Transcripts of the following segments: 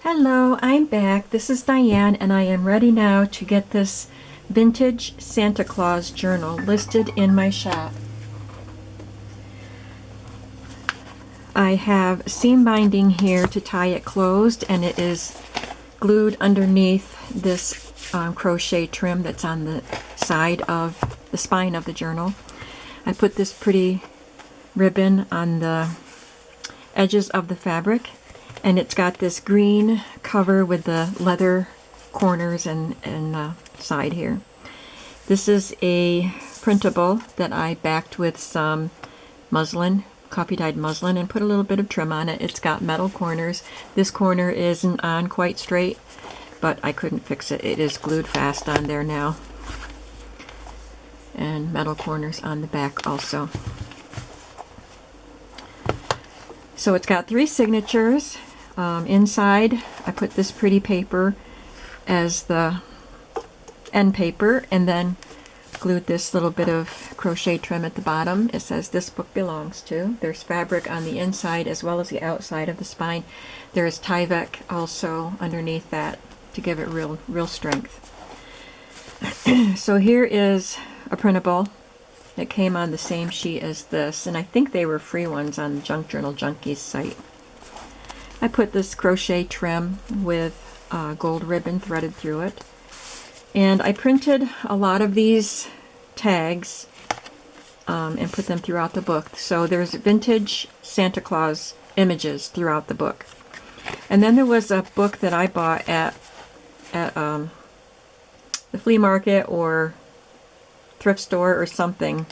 Hello, I'm back. This is Diane, and I am ready now to get this vintage Santa Claus journal listed in my shop. I have seam binding here to tie it closed, and it is glued underneath this crochet trim that's on the side of the spine of the journal. I put this pretty ribbon on the edges of the fabric, and it's got this green cover with the leather corners and side here. This is a printable that I backed with some muslin, coffee dyed muslin, and put a little bit of trim on it. It's got metal corners. This corner isn't on quite straight, but I couldn't fix it. It is glued fast on there now. And metal corners on the back also. So it's got 3 signatures. Inside, I put this pretty paper as the end paper, and then glued this little bit of crochet trim at the bottom. It says "This book belongs to." There's fabric on the inside as well as the outside of the spine. There is Tyvek also underneath that to give it real strength. So here is a printable. It came on the same sheet as this, and I think they were free ones on the Junk Journal Junkies site. I put this crochet trim with gold ribbon threaded through it, and I printed a lot of these tags and put them throughout the book. So there's vintage Santa Claus images throughout the book. And then there was a book that I bought at the flea market or thrift store or something.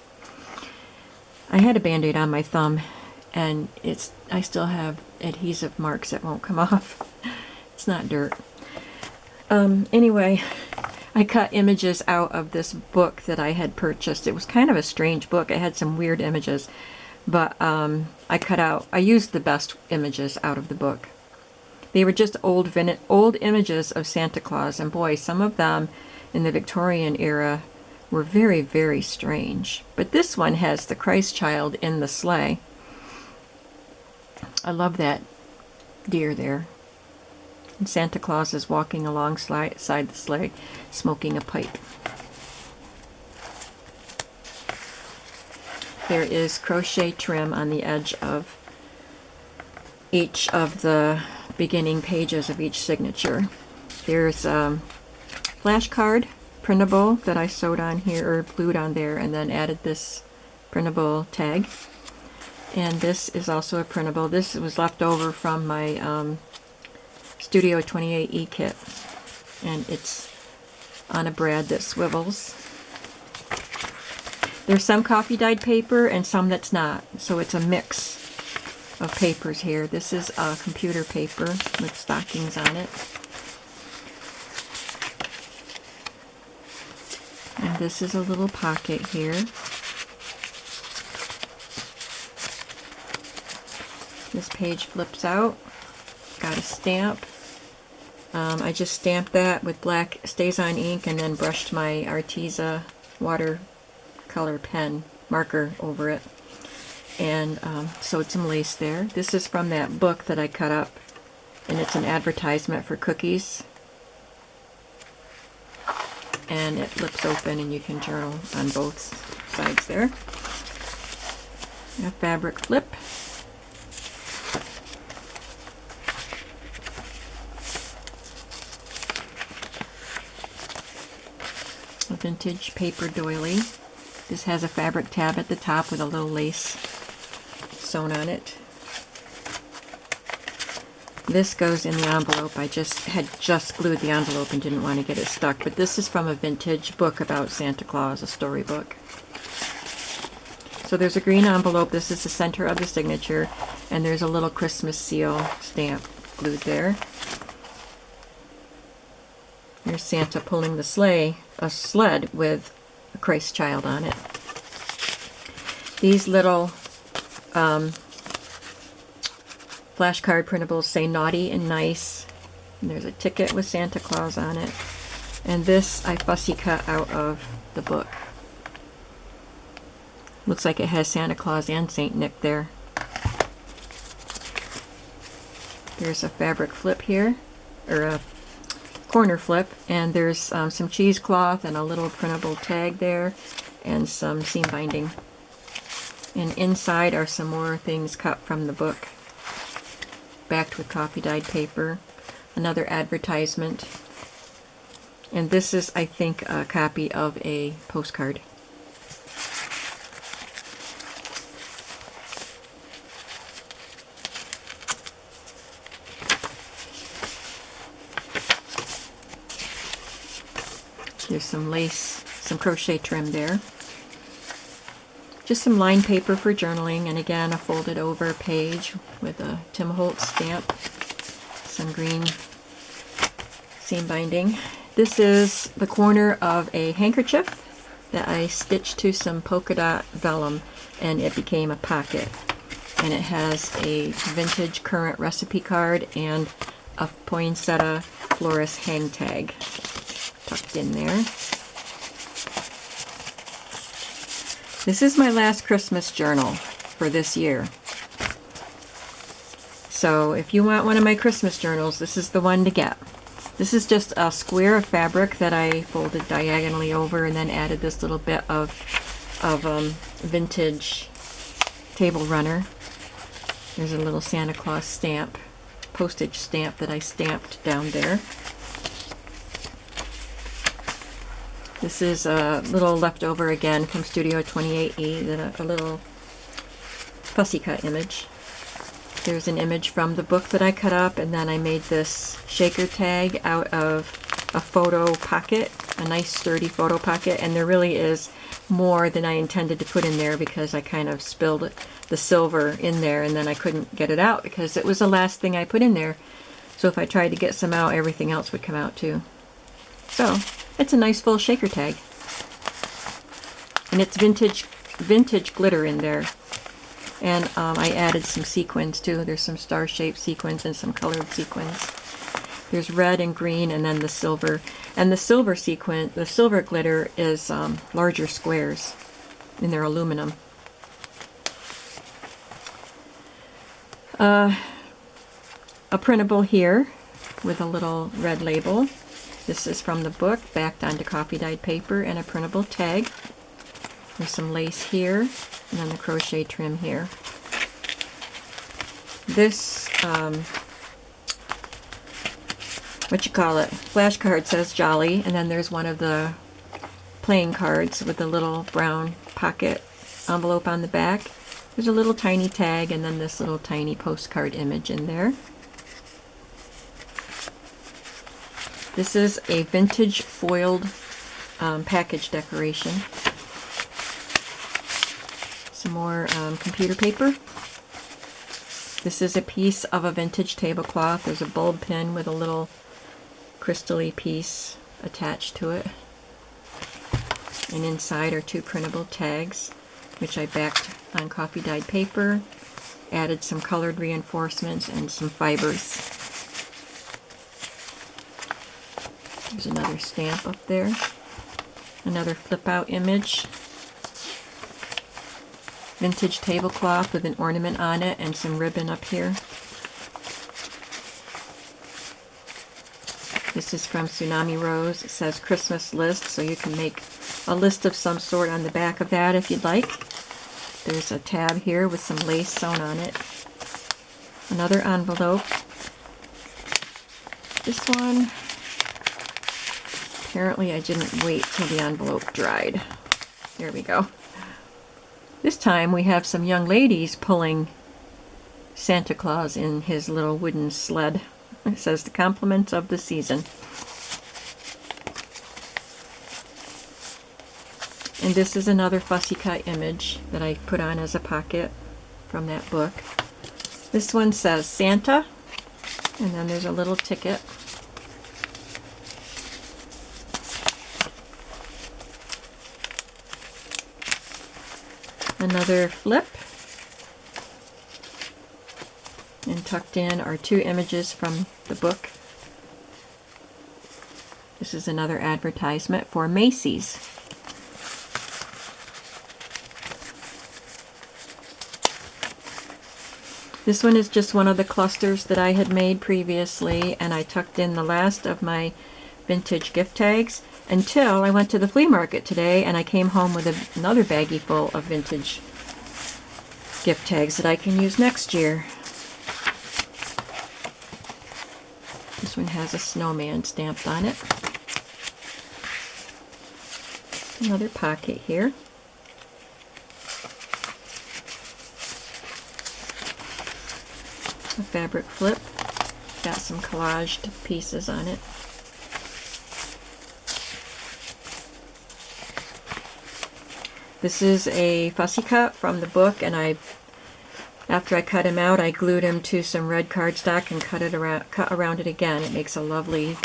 I had a band-aid on my thumb, and I still have adhesive marks that won't come off. It's not dirt. Anyway, I cut images out of this book that I had purchased. It was kind of a strange book. It had some weird images, but I used the best images out of the book. They were just old images of Santa Claus, and boy, some of them in the Victorian era were very, very strange. But this one has the Christ child in the sleigh. I love that deer there. And Santa Claus is walking alongside the sleigh, smoking a pipe. There is crochet trim on the edge of each of the beginning pages of each signature. There's a flashcard printable that I sewed on here, or glued on there, and then added this printable tag. And this is also a printable. This was left over from my Studio 28E kit, and it's on a brad that swivels. There's some coffee dyed paper and some that's not, so it's a mix of papers here. This is computer paper with stockings on it. And this is a little pocket here. This page flips out. Got a stamp. I just stamped that with black StazOn ink and then brushed my Arteza watercolor pen marker over it. And sewed some lace there. This is from that book that I cut up, and it's an advertisement for cookies. And it flips open and you can journal on both sides there. A fabric flip. A vintage paper doily. This has a fabric tab at the top with a little lace sewn on it. This goes in the envelope. I had just glued the envelope and didn't want to get it stuck, but this is from a vintage book about Santa Claus, a storybook. So there's a green envelope. This is the center of the signature, and there's a little Christmas seal stamp glued there. There's Santa pulling a sled with a Christ child on it. These little flashcard printables say naughty and nice. And there's a ticket with Santa Claus on it. And this I fussy cut out of the book. Looks like it has Santa Claus and Saint Nick there. There's a fabric flip here. or a corner flip, and there's some cheesecloth and a little printable tag there, and some seam binding. And inside are some more things cut from the book, backed with coffee dyed paper, another advertisement, and this is, I think, a copy of a postcard. There's some lace, some crochet trim there. Just some lined paper for journaling, and again a folded over page with a Tim Holtz stamp, some green seam binding. This is the corner of a handkerchief that I stitched to some polka dot vellum, and it became a pocket. And it has a vintage current recipe card and a poinsettia florist hang tag tucked in there. This is my last Christmas journal for this year. So if you want one of my Christmas journals, this is the one to get. This is just a square of fabric that I folded diagonally over and then added this little bit of vintage table runner. There's a little Santa Claus stamp, postage stamp that I stamped down there. This is a little leftover again from Studio 28E, a little fussy cut image. There's an image from the book that I cut up, and then I made this shaker tag out of a photo pocket, a nice sturdy photo pocket, and there really is more than I intended to put in there because I kind of spilled the silver in there and then I couldn't get it out because it was the last thing I put in there. So if I tried to get some out, everything else would come out too. So it's a nice full shaker tag. And it's vintage glitter in there. And I added some sequins too. There's some star-shaped sequins and some colored sequins. There's red and green, and then the silver. And the silver sequin, the silver glitter is larger squares, and they're aluminum. A printable here with a little red label. This is from the book, backed onto coffee dyed paper, and a printable tag. There's some lace here, and then the crochet trim here. This, flashcard says Jolly, and then there's one of the playing cards with the little brown pocket envelope on the back. There's a little tiny tag, and then this little tiny postcard image in there. This is a vintage foiled package decoration. Some more computer paper. This is a piece of a vintage tablecloth. There's a bulb pin with a little crystal-y piece attached to it. And inside are two printable tags, which I backed on coffee dyed paper, added some colored reinforcements and some fibers. There's another stamp up there. Another flip out image. Vintage tablecloth with an ornament on it and some ribbon up here. This is from Tsunami Rose. It says Christmas list, so you can make a list of some sort on the back of that if you'd like. There's a tab here with some lace sewn on it. Another envelope. This one, apparently I didn't wait till the envelope dried. There we go. This time we have some young ladies pulling Santa Claus in his little wooden sled. It says the compliments of the season. And this is another fussy cut image that I put on as a pocket from that book. This one says Santa, and then there's a little ticket. Another flip, and tucked in are two images from the book. This is another advertisement for Macy's. This one is just one of the clusters that I had made previously, and I tucked in the last of my vintage gift tags until I went to the flea market today and I came home with another baggie full of vintage gift tags that I can use next year. This one has a snowman stamped on it. Another pocket here. A fabric flip. Got some collaged pieces on it. This is a fussy cut from the book, and after I cut him out, I glued him to some red cardstock and cut around it again. It makes a lovely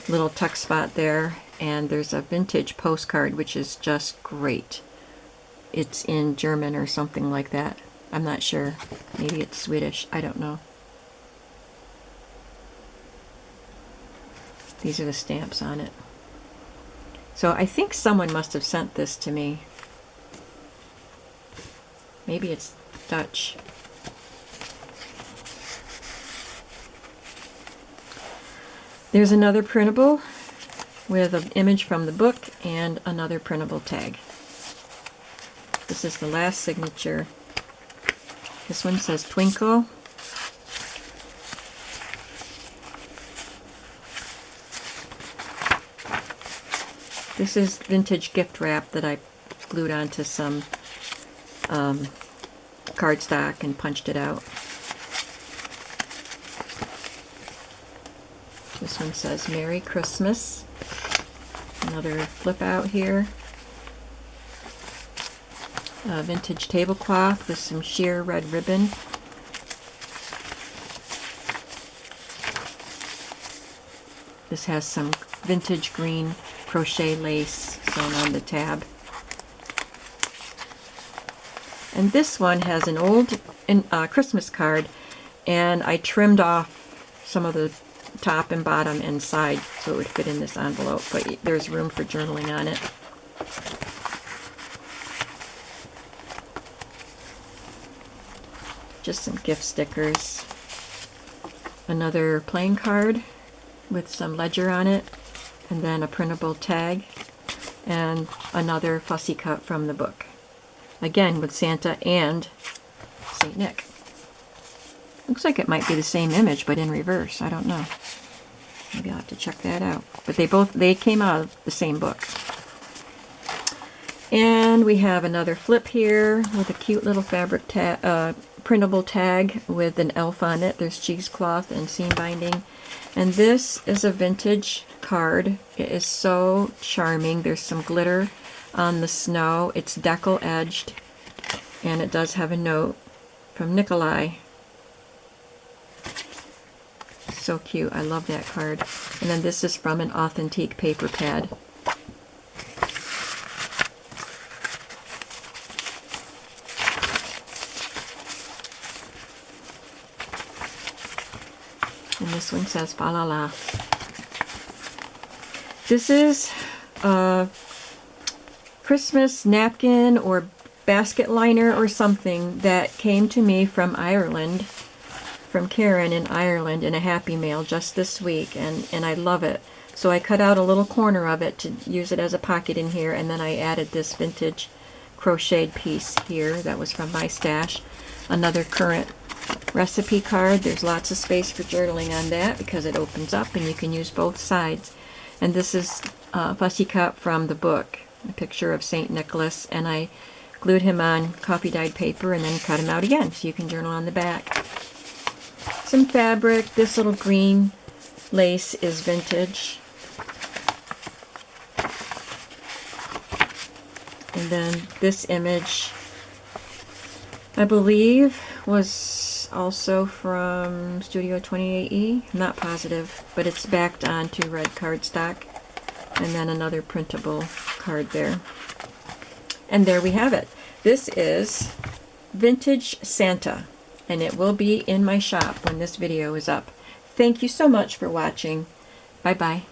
little tuck spot there, and there's a vintage postcard which is just great. It's in German or something like that. I'm not sure. Maybe it's Swedish. I don't know. These are the stamps on it. So I think someone must have sent this to me. Maybe it's Dutch. There's another printable with an image from the book and another printable tag. This is the last signature. This one says Twinkle. This is vintage gift wrap that I glued onto some cardstock and punched it out. This one says Merry Christmas. Another flip out here. A vintage tablecloth with some sheer red ribbon. This has some vintage green crochet lace sewn on the tab. And this one has an old Christmas card, and I trimmed off some of the top and bottom and side so it would fit in this envelope, but there's room for journaling on it. Just some gift stickers. Another playing card with some ledger on it, and then a printable tag, and another fussy cut from the book. Again with Santa and St. Nick. Looks like it might be the same image, but in reverse. I don't know. Maybe I'll have to check that out. But they came out of the same book. And we have another flip here with a cute little fabric printable tag with an elf on it. There's cheesecloth and seam binding. And this is a vintage card. It is so charming. There's some glitter on the snow. It's decal edged, and it does have a note from Nikolai. So cute. I love that card. And then this is from an authentic paper pad. And this one says fa la la. This is a Christmas napkin or basket liner or something that came to me from Ireland, from Karen in Ireland, in a Happy Mail just this week, and I love it. So I cut out a little corner of it to use it as a pocket in here, and then I added this vintage crocheted piece here that was from my stash. Another current recipe card. There's lots of space for journaling on that because it opens up and you can use both sides. And this is a fussy cut from the book, a picture of St. Nicholas, and I glued him on coffee dyed paper and then cut him out again so you can journal on the back. Some fabric. This little green lace is vintage. And then this image, I believe, was also from Studio 28E. I'm not positive, but it's backed onto red cardstock. And then another printable card there. And there we have it. This is Vintage Santa, and it will be in my shop when this video is up. Thank you so much for watching. Bye-bye.